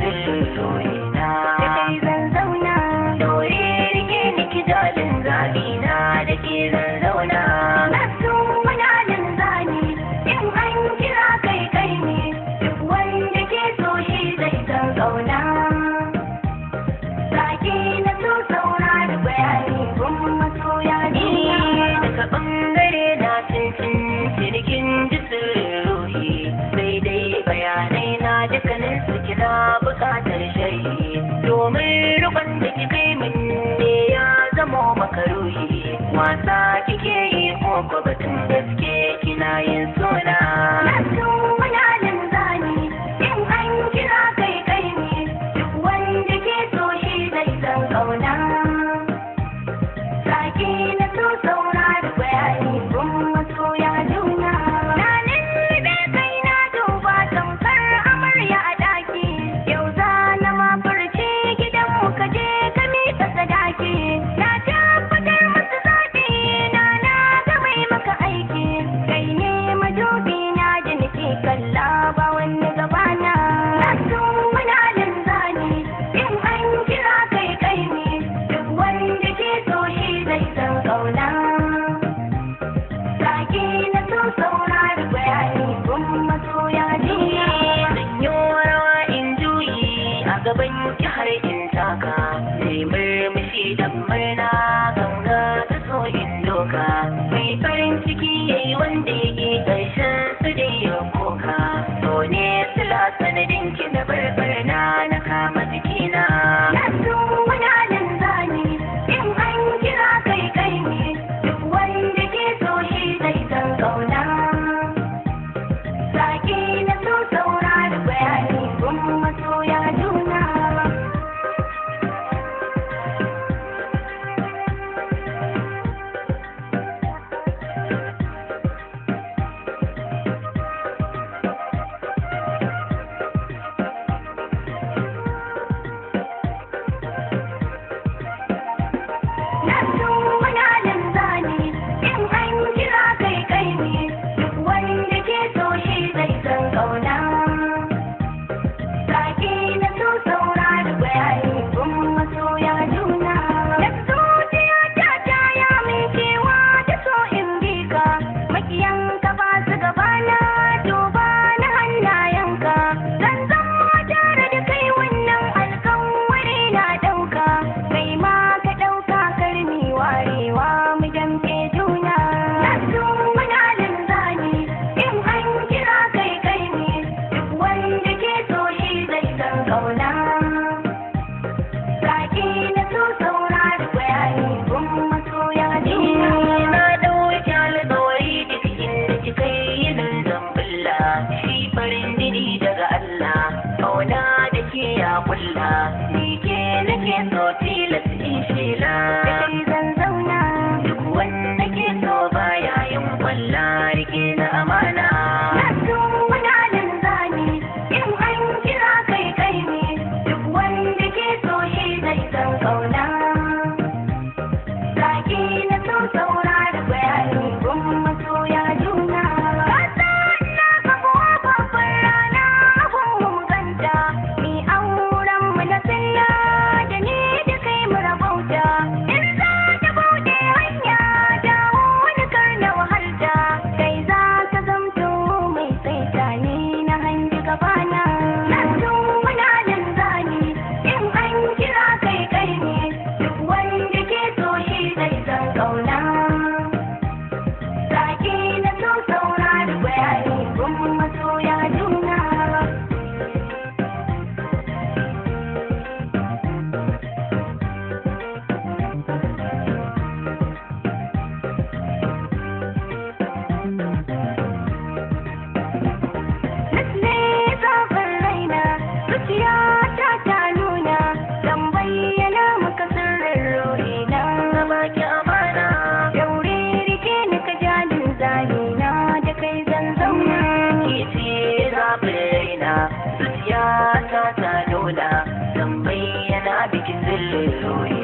sirrin soyina. Da kai zan zauna, daure rike ni ki jalin zamina, da ke zan zauna. Na so wani linzami, in an kira kai kai ne, duk wanda ke so shi zai san ƙauna. Sake na so saurari bayani gun masoya ne. Daga ɓangare na cincin jirgin ji sirrin ruhi, sai dai bayanai na dukkanin su kina buƙatar sharhi, domin rukun da kika yi min ne ya zamo makaruhi. Wasa kike yi ko ko batun gaske kina yin sona. Na so wani linzami, in an kira kai kai ne, duk wanda ke so shi zai san ƙauna. Sake na so saurari bayani gun masoya juna. Na lullube kai na duba tamkar amarya a ɗaki, yau za na mafarci gidan mu ka je ka miƙa sadaki. Na tabbatar masu zaɓi na ga mai maka aiki, kai ne madubi na da nake kalla ba wani gabana. Na so wani linzami, in an kira kai kai ne, duk wanda ke so shi zai san ƙauna. Sake na so saurari bayani gun masoya juna. Zan yi rawa in juyi a gaban ki har in taka, sai murmushi da murna ganga ta so in doka. Mai farin ciki yayi wanda yake ƙarshen su da ya koka. So ne sila sanadin ki da barbarna na kama jikina. Na so wani linzami, in an kira kai kai ne, duk wanda ke so shi zai san ƙauna. Sake na so saurari bayani gun masoya juna. Na so wani linzami, in an kira kai kai ne, duk wanda ke so shi zai san ƙauna. Sake na so saurari bayani gun masoya juna. Da zuciya ta ya mai kewa da so in bi ka, makiyanka ba su gabana, duba na hannayenka. Zan zama tare da kai wannan alƙawari na ɗauka, kai ma ka ɗauka karmi warewa mu damƙe juna. Na so wani linzami, in an kira kai kai ne, duk wanda ke so shi zai san ƙauna. Sake na so saurari bayani gun masoya juna. Na ɗauki alƙawari duk inda kika yi nan zan bulla, shi farin jini daga Allah, ƙauna da ke ya kulla, ni ke nake so tilas in shela. Da kai zan zauna, duk wanda ke so baya yin kwalla, rike na amana. Na so wani linzami, in an kira kai kai ne, duk wanda ke so shi zai san ƙauna. Sake na so saurari bayani gun masoya juna. Kasa na kafuwa babbar rana abun ganta, ni auren mu na sanya da ni da kai mu rabauta. In za ta bude hanya dawo wani kar na wahalta, kai za ka zamto mai saita ni na hangi gabana. Na so wani linzami, in an kira kai kai ne, duk wanda ke so shi zai san ƙauna. Sake na so saurari bayani gun masoya juna. Nasle zafin raina, zuciya ta nuna, zan bayyana maka sirrin ruhina. Na baki amana, daure rike ni ka jalin zamina, da kai zan zauna. Ke ce zafin raina, zuciya ta nuna, zan bayyana biki sirrin ruhina.